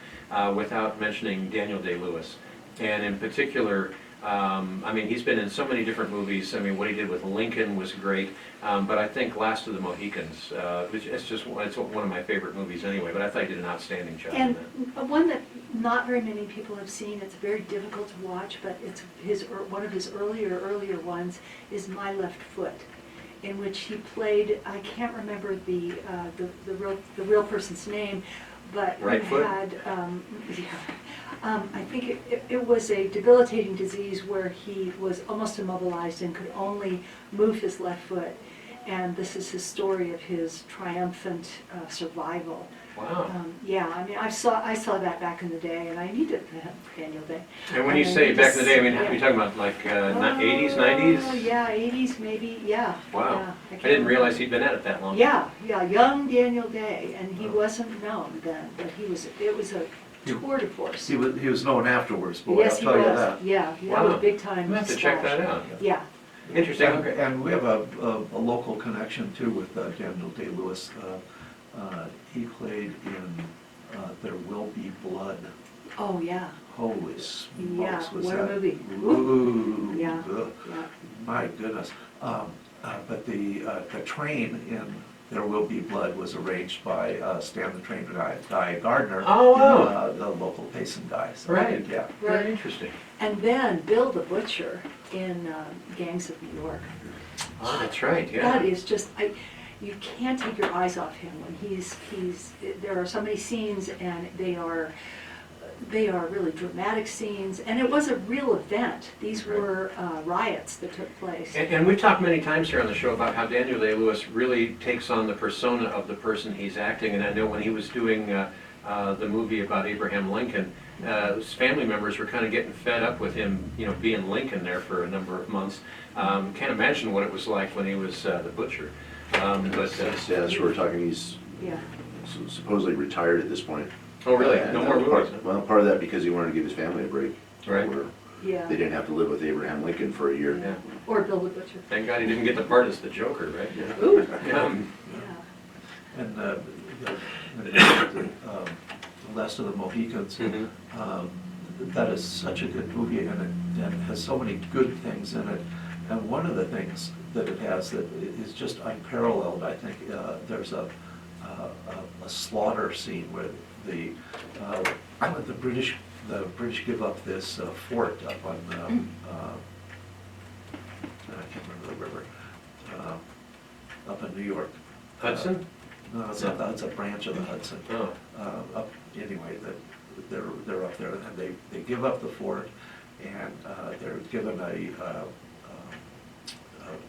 without mentioning Daniel Day-Lewis. And in particular, I mean, he's been in so many different movies. I mean, what he did with Lincoln was great. But I think Last of the Mohicans, which it's one of my favorite movies anyway, but I thought he did an outstanding job in And that. one that not very many people have seen, it's very difficult to watch, but it's one of his earlier ones is My Left Foot, in which he played, I can't remember the real person's name, but he Right foot? had, I think it was a debilitating disease where he was almost immobilized and could only move his left foot. And this is his story of his triumphant survival. Wow. Yeah, I mean, I saw that back in the day, and I needed Daniel Day. And when you And say I back in the day, I mean, just- are you talking about like 80s, 90s? Oh, yeah, 80s maybe, yeah. Wow. Yeah, I can't didn't realize remember. he'd been at it that long. Yeah, young Daniel Day, and he Oh. wasn't known then, but it was a tour de force. He was known afterwards, boy, I'll Yes, he tell you was, that. yeah, that Wow. was big time. I'm gonna have to check splash. that out. Yeah, Interesting. And we have a local connection too with Daniel Day-Lewis. He played in There Will Be Blood. oh, yeah, Holy smokes, Yeah, was what a that? movie. Ooh, Yeah. ugh, yeah. my goodness. But the train in There Will Be Blood was arranged by Stan the Train Guy Gardner. Oh, wow. The local Payson guy. So, Right. Yeah. Right. Very interesting. And then Bill the Butcher in Gangs of New York. Oh, that's right, That yeah. is just, you can't take your eyes off him when there are so many scenes and they are really dramatic scenes, and it was a real event. These were riots that took place. And we've talked many times here on the show about how Daniel Day-Lewis really takes on the persona of the person he's acting. And I know when he was doing the movie about Abraham Lincoln, his family members were kind of getting fed up with him, you know, being Lincoln there for a number of months. Can't imagine what it was like when he was the butcher. Yeah, that's what we're talking, he's Yeah, supposedly retired at this point. Oh, really? And No that more was part- movies? Well, part of that because he wanted to give his family a break. Right. Where yeah. they didn't have to live with Abraham Lincoln for a year. Yeah. Or Bill the Butcher. Thank God he didn't get the part as the Joker, right? Ooh, Yeah. yeah. And The Last of the Mohicans, Mhm. that is such a good movie, and it has so many good things in it. And one of the things that it has that is just unparalleled, I think, there's a slaughter scene where the British give up this fort up on I can't remember the river, up in New York. Hudson? No, it's not, it's a branch of the Hudson. Oh. Up, anyway, they're up there, and they give up the fort, and they're given a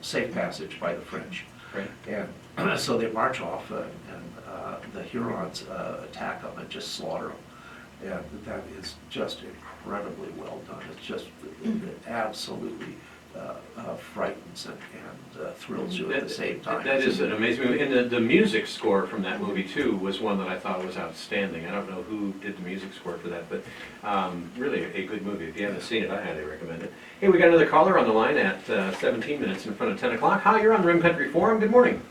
safe passage by the French. Right. And so they march off, and the Hurons attack them and just slaughter them. And that is just incredibly well done. It's just, it absolutely frightens and thrills you at the same time. That is an amazing movie. And the music score from that movie, too, was one that I thought was outstanding. I don't know who did the music score for that, but really a good movie. If you haven't seen it, I highly recommend it. Hey, we got another caller on the line at 17 minutes in front of 10 o'clock. Hi, you're on Rim Country Forum. Good morning.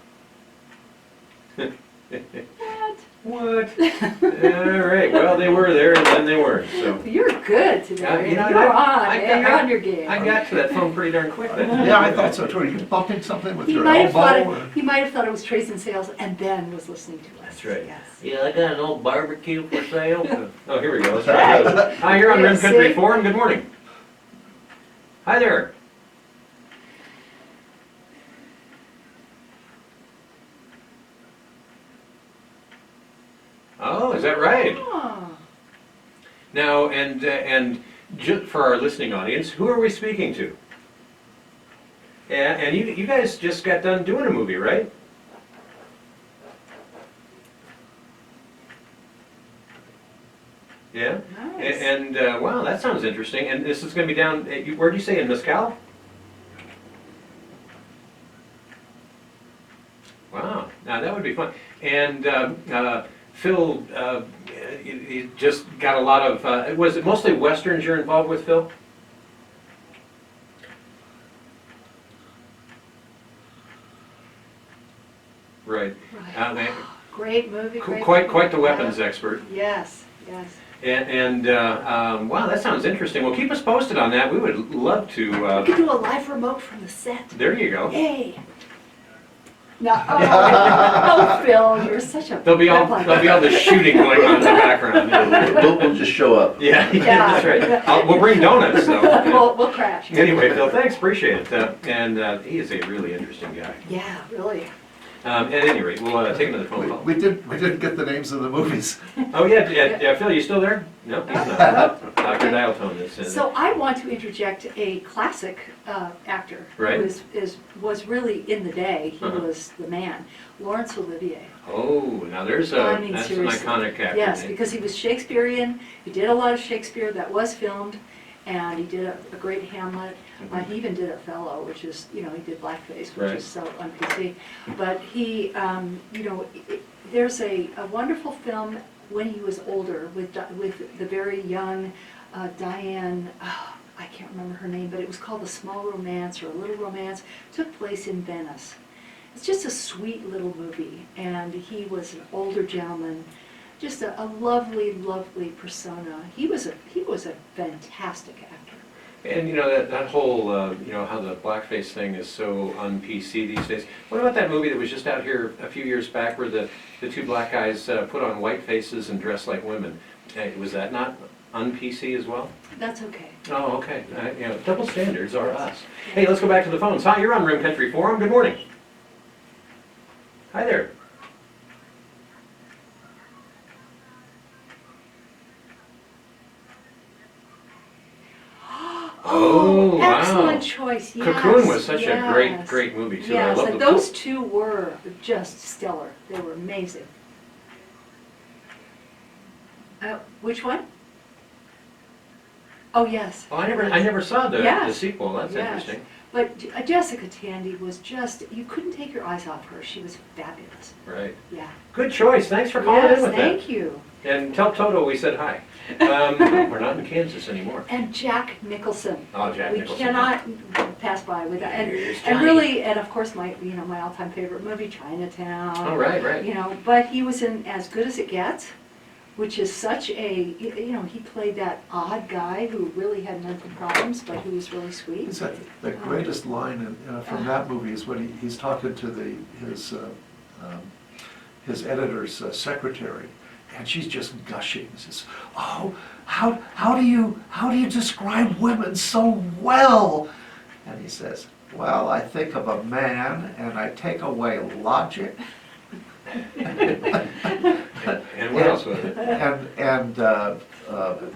What? What? All right, well, they were there and then they weren't, so. You're good today. You know, You're on, I man. You're on your game. I got to that phone pretty darn quick then. Yeah, I thought so too. Are you bumping something with He your might have thought elbow? or- he might have thought it was Trace and Sales and then was listening to us. That's right. Yes. Yeah, I got an old barbecue for sale. Oh, here we go. Let's try this. Hi, you're on Yeah, Rim Country see? Forum. Good morning. Hi there. Oh, is that right? Oh, Now, and for our listening audience, who are we speaking to? And you guys just got done doing a movie, right? Yeah? nice. And wow, that sounds interesting. And this is going to be down, where'd you say, in Mescal? Wow, now that would be fun. And Phil, you just got a lot of, was it mostly Westerns you're involved with, Phil? Right. Right. Great movie, great Quite movie. the weapons Yeah. expert. Yes, yes. Wow, that sounds interesting. Well, keep us posted on that. We would love We to. could do a live remote from the set. There you go. Yay! No, oh, Phil, you're such a. There'll be all the shooting going on in the background. We'll just show up. Yeah, Yeah. that's right. We'll bring donuts though. We'll crash. Anyway, Phil, thanks, appreciate it. And he is a really interesting guy. Yeah, really. At any rate, we'll take another phone call. We didn't get the names of the movies. Oh, yeah, Phil, you still there? No, he's not. Dr. Okay. Dial Tone is. So I want to interject a classic actor Right. who was really in the day. He Uh-huh. was the man, Laurence Olivier. Oh, now that's an seriously. iconic actor. Yes, name. because he was Shakespearean. He did a lot of Shakespeare that was filmed, and he did a great Hamlet. He even did Othello, which is, he did blackface, which Right. is so un-PC. But he, there's a wonderful film when he was older with the very young Diane, I can't remember her name, but it was called A Small Romance or A Little Romance. It took place in Venice. It's just a sweet little movie, and he was an older gentleman, just a lovely, lovely persona. He was a fantastic actor. And that whole, how the blackface thing is so un-PC these days. What about that movie that was just out here a few years back where the two black guys put on white faces and dressed like women? Was that not un-PC as well? That's okay. Oh, okay. Double standards are us. Hey, let's go back to the phones. Hi, you're on Rim Country Forum. Good morning. Hi there. Oh, wow. Excellent choice, yes. Cocoon was such a yes. great movie too. Yes, I love and the those two were just stellar. They were amazing. Which one? Oh, yes. Oh, I never saw the Yes. sequel. That's Yes. interesting. But Jessica Tandy was just, you couldn't take your eyes off her. She was fabulous. Right. Yeah. Good choice. Thanks for calling Yes, in with thank you. that. And tell Toto we said hi. We're not in Kansas anymore. And Jack Nicholson. Oh, Jack We Nicholson. cannot pass by with that. Here's And Johnny. really, and of course, my all-time favorite movie, Chinatown. Oh, right. But he was in As Good as It Gets, which is such a, he played that odd guy who really had mental problems, but who was really sweet. Is that the greatest line from that movie is when he's talking to his editor's secretary, and she's just gushing. She says, "Oh, how do you describe women so well?" And he says, "Well, I think of a man and I take away logic." And what else was it? And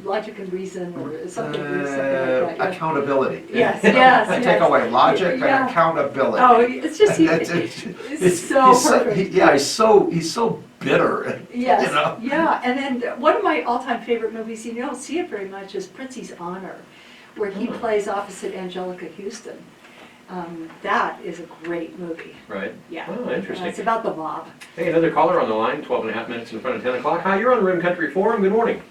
Logic and reason or something like that. Yeah. accountability. Yes, yes, I take yes. away logic Yeah. and accountability. Oh, it's just, it's so perfect. He's so bitter. Yes, You know? yeah, and then one of my all-time favorite movies, you don't see it very much, is Princey's Honor, where he plays opposite Angelica Houston. That is a great movie. Right. Yeah. Oh, interesting. It's about the mob. Hey, another caller on the line, 12 and a half minutes in front of 10 o'clock. Hi, you're on the Rim Country Forum. Good morning.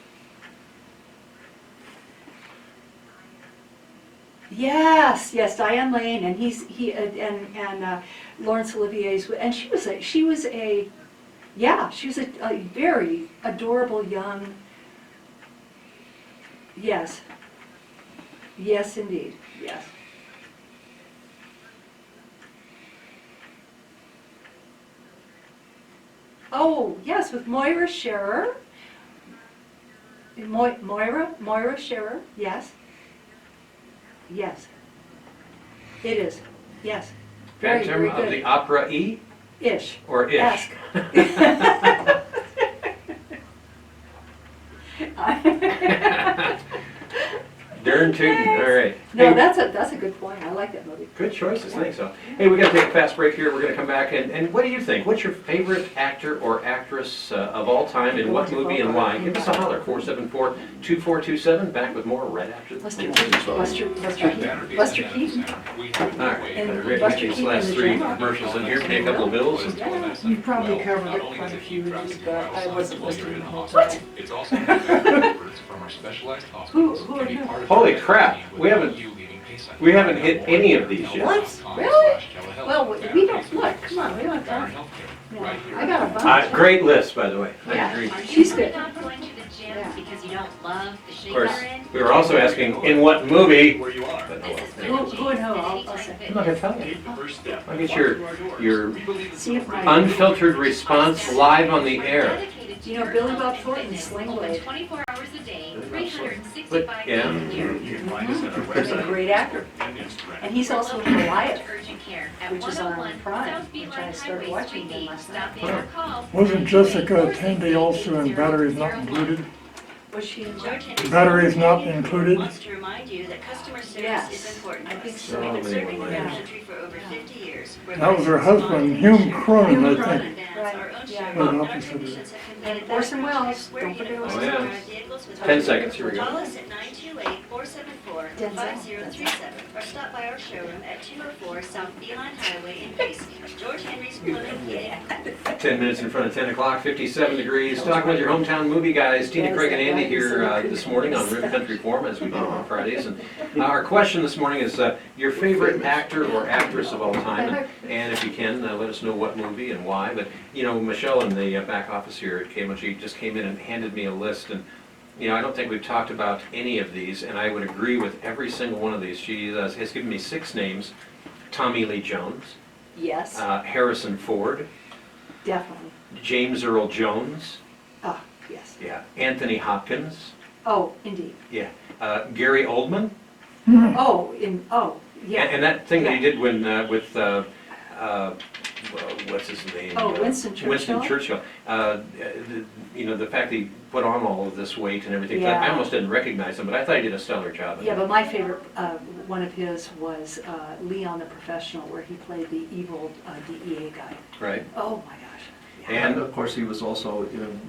Yes, Diane Lane, and Laurence Olivier's, and she was a very adorable young. Yes. Yes, indeed. Yes. Oh, yes, with Moira Shearer. Moira Shearer, yes. Yes. It is, yes. Very, Phantom very of good. the Opera E Ish. or Ish? Ask. Darn tootin', all right. No, Hey, that's a good point. I like that movie. good choices, thanks so. Hey, we got to take a fast break here. We're going to come back, and what do you think? What's your favorite actor or actress of all time, and what movie and why? Give us a holler, 474-2427. Back with more right after Buster the Keaton. Buster Keaton. All right, And Rick, Buster these Keaton last in the three jungle. commercials in here, pay a couple of bills. And You probably covered it quite a few years ago. I wasn't listening the whole time. What? It's also experts from our specialized hospitals Who are can be you? part of Holy the crap, we haven't hit any of these yet. What? Really? Well, we don't, look, come on, we don't have time. Yeah, I got a bunch. Great list, by the way. I Yeah, agree. she's good. Not going to the gym Yeah. because you don't love the Of shape course, you're in. we were also asking, in what movie? Where you are. But, oh, This well. is Who and who? I'll say. I'm not gonna tell you. Take the first step. I'll get your See if my, unfiltered response live on the air. you know, Billy Bob Thornton's Sling Blade. 24 hours a day, But, 365 yeah. days a year. You can find us at our He's a website great actor. and Instagram. And he's also in Goliath, Urgent care at which is on 101 Prime, South which Beeline I started Highway watching 3D. again last Stop night. in or call. Wasn't Jessica Tandy also in Batteries Not Included? Was she in George Henry Batteries Not Included? wants to remind you that customer service Yes, is important. I think We've so. been serving the Yeah. country for over 50 years. That was her husband, Hume Cronin, I think. Right, Our own yeah. showroom, and our Opposite of technicians have And completed Orson background Welles, checks where don't forget uniforms Orson Oh, yeah. are, Welles. vehicles with 10 seconds, here we Call go. us at 928-474-5037 or stop by our showroom at 204 South Beeline Highway in Pace. George Henry's Plumbing, Heating, 10 minutes in front of 10 o'clock, 57 degrees. Talking with your hometown movie guys, Tina, Craig, and Andy here this morning on Room Country Forum, as we do on Fridays. And our question this morning is your favorite actor or actress of all time. And if you can, let us know what movie and why. But, you know, Michelle in the back office here at Cable, she just came in and handed me a list. And, you know, I don't think we've talked about any of these, and I would agree with every single one of these. She has given me 6 names. Tommy Lee Jones, Yes, Harrison Ford, definitely. James Earl Jones, Ah, yes. yeah, Anthony Hopkins, Oh, indeed. yeah, Gary Oldman, Oh, yeah. and that thing that he did when with what's his name? Oh, Winston Churchill? Winston Churchill. You know, the fact that he put on all of this weight and everything. Yeah. I almost didn't recognize him, but I thought he did a stellar job. in Yeah, it. but my favorite, one of his was Leon the Professional, where he played the evil DEA guy. Right. Oh, my gosh. And And of course, he was also in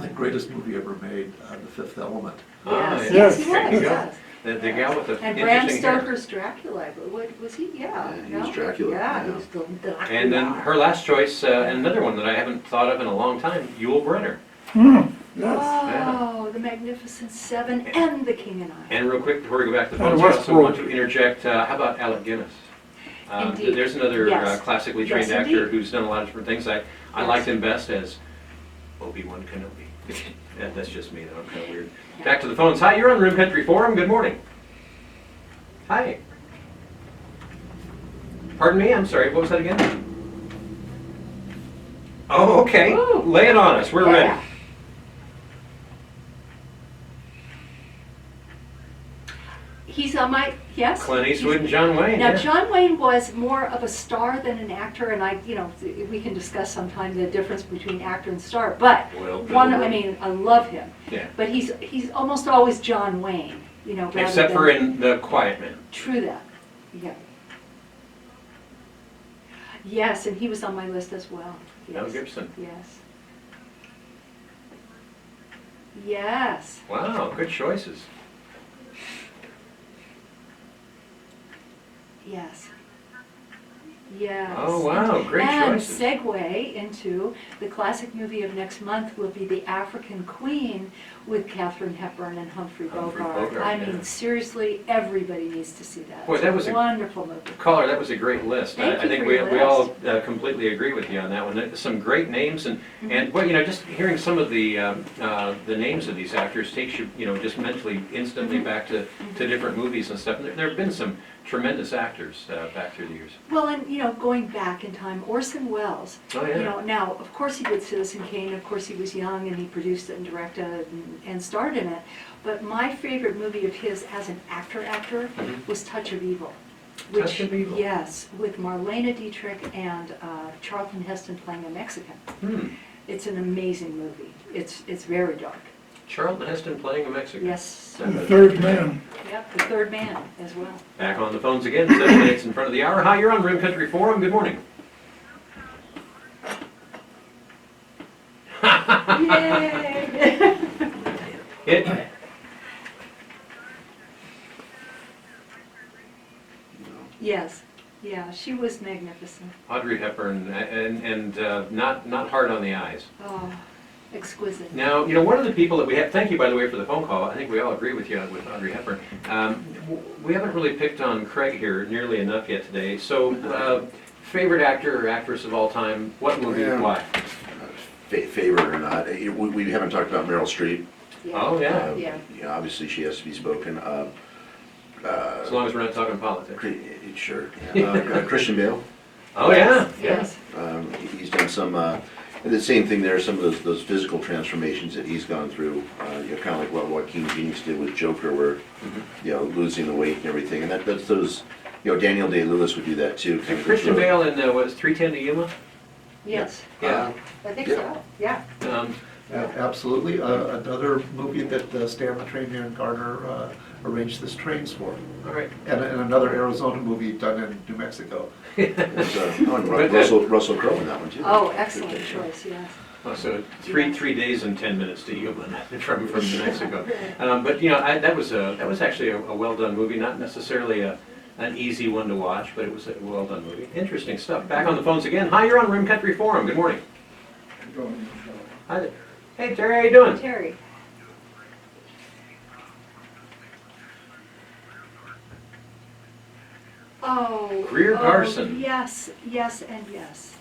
the greatest movie ever made, The Fifth Element. Yes, yeah. yes, he There you was, go. yes. The gal with the And Bram interesting hair. Stoker's Dracula, but what, was he? Yeah. Yeah, he no? was Dracula, Yeah, yeah. he was the And then her last choice, and another one that I haven't thought of in a long time, Yul Brynner. Yes. Oh, the Magnificent Seven and The King and I. And real quick, before we go back to the And phones, I also Westworld. want to interject, how about Alec Guinness? Indeed. There's another Yes. classically Yes, trained actor indeed. who's done a lot of different things. I Yes. liked him best as Obi-Wan Kenobi. That's just me, though, I'm kind of weird. Back to the phones. Hi, you're on Room Country Forum. Good morning. Hi. Pardon me, I'm sorry, what was that again? Oh, okay. Ooh. Lay it on us, we're Yeah. ready. He's on my, yes? Clint Eastwood and John Wayne. Now, yeah. John Wayne was more of a star than an actor, and we can discuss sometime the difference between actor and star, but Well, I love him. Yeah. But he's almost always John Wayne, rather Except than- for in The Quiet Man. True that, yeah. Yes, and he was on my list as well. Mel Yes. Gibson. Yes. Yes. Wow, good choices. Yes. Yes. Oh, wow, great and choices. segue into the classic movie of next month will be The African Queen with Katharine Hepburn and Humphrey Humphrey Bogart. Bogart, I yeah. mean, seriously, everybody needs to see that. Boy, It's that was a wonderful movie. Caller, that was a great list. Thank I you think for we your we all completely agree with you on that one. There's some great names, and well, just hearing some of the names of these actors takes you, just mentally instantly back to different movies and stuff. And there have been some tremendous actors back through the years. Well, and going back in time, Orson Welles. Oh, yeah. Now of course he did Citizen Kane. Of course he was young and he produced it and directed it and starred in it. But my favorite movie of his as an actor was Touch of Evil. Touch of Evil. Yes, with Marlene Dietrich and Charlton Heston playing a Mexican. It's an amazing movie. It's very dark. Charlton Heston playing a Mexican. Yes. The Third Man. Yep, The Third Man as well. Back on the phones again, 7 minutes in front of the hour. Hi, you're on Room Country Forum. Good morning. Yay! It, Yes, yeah, she was magnificent. Audrey Hepburn, and not hard on the eyes. Oh, exquisite. Now, one of the people that we have, thank you, by the way, for the phone call. I think we all agree with you with Audrey Hepburn. We haven't really picked on Craig here nearly enough yet today. So, favorite actor or actress of all time, what movie, Yeah. why? favorite or not. We haven't talked about Meryl Streep. Oh, yeah. Yeah. You know, obviously she has to be spoken. As long as we're not talking politics. Sure. Christian Bale. Oh, yeah. Yes. He's done some, and the same thing there, some of those physical transformations that he's gone through, you know, kind of like what Joaquin Phoenix did with Joker, where, you know, losing the weight and everything, and that's those, you know, Daniel Day-Lewis would do that too. kind of Christian go through it. Bale in, what is 3:10 to Yuma? Yes, Yeah. I think Yeah. so, yeah. Absolutely. Another movie that Stan the Train Man Garner arranged this trains for. All right. And another Arizona movie done in New Mexico. There's, and Russell Crowe in that one too. Oh, excellent choice, yes. Oh, so three days and 10 minutes to Yuma from New Mexico. But you know, that was actually a well done movie, not necessarily an easy one to watch, but it was a well done movie. Interesting stuff. Back on the phones again. Hi, you're on Rim Country Forum. Good morning. Hi there. Hey Terry, how you doing? Terry. Oh. Greer oh, Garson. Yes, yes, and yes.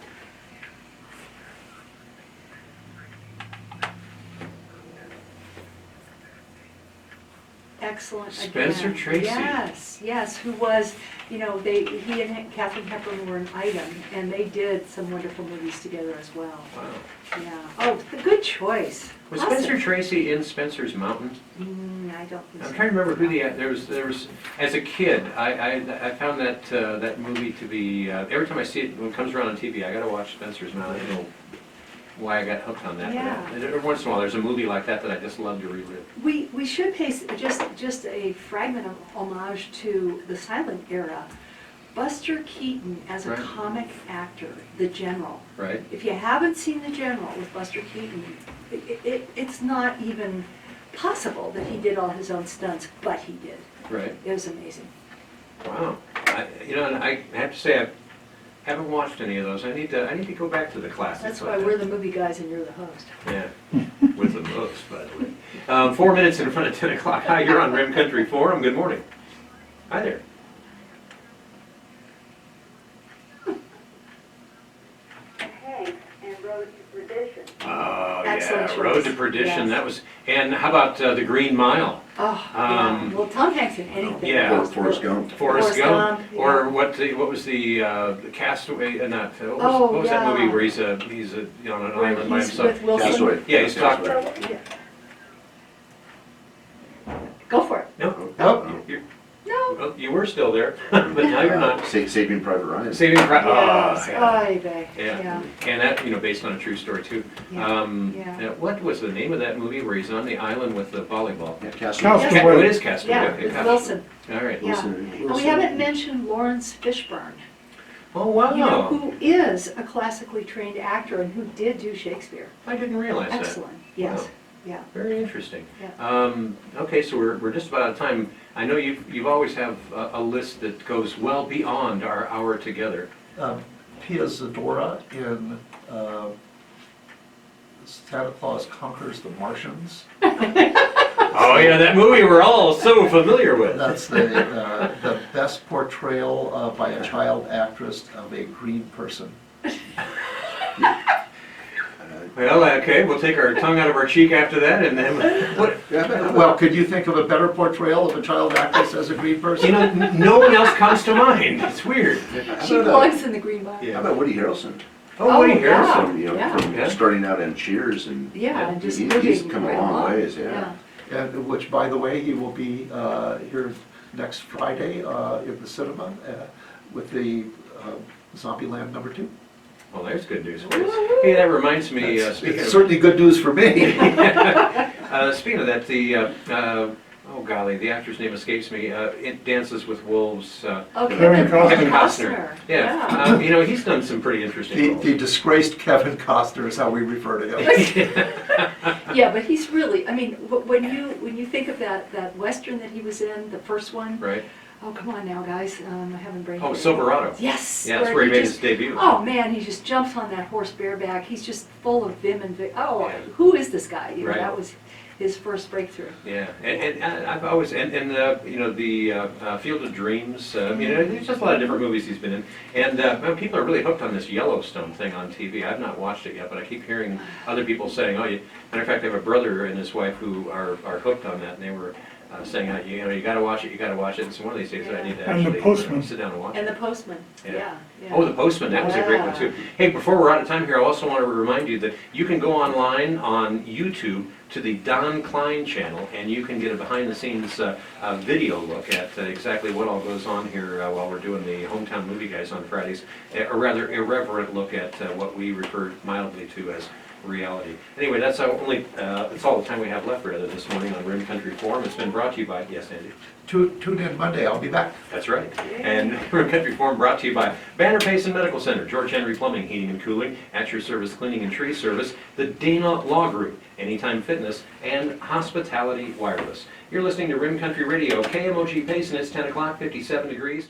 Excellent. Spencer again. Tracy. Yes, yes, who was, you know, he and Katharine Hepburn were an item, and they did some wonderful movies together as well. Wow. Yeah. Oh, good choice. Was Awesome. Spencer Tracy in Spencer's Mountain? I don't think so. I'm trying to remember who there was as a kid. I found that movie to be every time I see it when it comes around on TV, I got to watch Spencer's Mountain. I don't know why I got hooked on that. Yeah. But every once in a while, there's a movie like that I just love to relive. We should pay just a fragment of homage to the silent era. Buster Keaton as a Right. comic actor, the General. Right. If you haven't seen the General with Buster Keaton, it's not even possible that he did all his own stunts, but he did. Right. It was amazing. Wow. And I have to say I haven't watched any of those. I need to go back to the classics. That's like why we're that. the movie guys and you're the host. Yeah, with the most, by the way. 4 minutes in front of 10 o'clock. Hi, you're on Rim Country Forum. Good morning. Hi there. Hanks and Road to Perdition. Oh, Excellent yeah, choice. Road to Perdition. Yes. That was, and how about The Green Mile? Oh, yeah. Well, Tom Hanks in anything. yeah. Forrest Gump. Forrest Gump, Gump, or yeah. what was the Castaway? Not Oh, what was that yeah. movie where he's on an Where island by he's himself? with Wilson. Castaway. Yeah, he's talking. Yeah. Go for it. No, Nope. No. well, you were still there, but now you're not. Saving Private Ryan. Saving Private. Yes. Oh, yeah. Oy vey. Yeah. Yeah. And that, based on a true story too. Yeah. Now, what was the name of that movie where he's on the island with the volleyball? Yeah, Castaway. Castaway. Oh, it is Castaway. Yeah, Okay, with Castaway. Wilson. All right. Yeah. Wilson. And we haven't mentioned Lawrence Fishburne. Oh, wow. You know, who is a classically trained actor and who did do Shakespeare. I didn't realize that. Excellent, yes, Wow. yeah. Very interesting. Yeah. Okay, so we're just about out of time. I know you've always have a list that goes well beyond our hour together. Pia Zadora in Santa Claus Conquers the Martians. Oh yeah, that movie we're all so familiar with. That's the best portrayal by a child actress of a green person. Well, okay, we'll take our tongue out of our cheek after that, and then what? Well, could you think of a better portrayal of a child actress as a green person? No one else comes to mind. It's weird. She belongs in the Green Mile. Yeah. How about Woody Harrelson? Oh, Woody Oh, yeah. Harrelson. You know, Yeah. from Yeah. starting out in Cheers and Yeah, and just he's moving come a right long along. ways, yeah. And which, by the way, he will be here next Friday in the cinema with the Zombieland #2. Well, there's good news for you. Hey, that reminds me. Speaking It's of certainly good news for me. speaking of that, oh golly, the actor's name escapes me. It Dances with Wolves. Oh, Kevin Kevin Costner. Costner. Yeah. He's done some pretty interesting roles. The disgraced Kevin Costner is how we refer to him. Yeah, but he's really, I mean, when you think of that Western that he was in, the first one, Right. oh, come on now, guys, I haven't brain. Oh, Silverado. Yes. Yeah, that's where he made his just- debut. Oh, man, he just jumps on that horse bareback. He's just full of vim and oh, Yeah. who is this guy? You know, Right. that was, his first breakthrough. Yeah, and I've always, you know, the Field of Dreams, you know, there's just a lot of different movies he's been in. And people are really hooked on this Yellowstone thing on TV. I've not watched it yet, but I keep hearing other people saying, oh, matter of fact, I have a brother and his wife who are hooked on that, and they were saying, you know, you gotta watch it, you gotta watch it. And so one of these days I need to And The actually Postman. sit down and watch And it. The Postman, yeah. Oh, The Postman, that was a great one too. Hey, before we're out of time here, I also want to remind you that you can go online on YouTube to the Don Klein channel, and you can get a behind-the-scenes video look at exactly what all goes on here while we're doing the Hometown Movie Guys on Fridays. A rather irreverent look at what we refer mildly to as reality. Anyway, that's all the time we have left rather this morning on Rim Country Forum. It's been brought to you by, yes, Andy? Tune in Monday, I'll be back. That's right. And Rim Country Forum brought to you by Banner Payson Medical Center, George Henry Plumbing, Heating and Cooling, At Your Service Cleaning and Tree Service, the Dana Law Group, Anytime Fitness, and Hospitality Wireless. You're listening to Rim Country Radio, KMOG Payson. It's 10 o'clock, 57 degrees.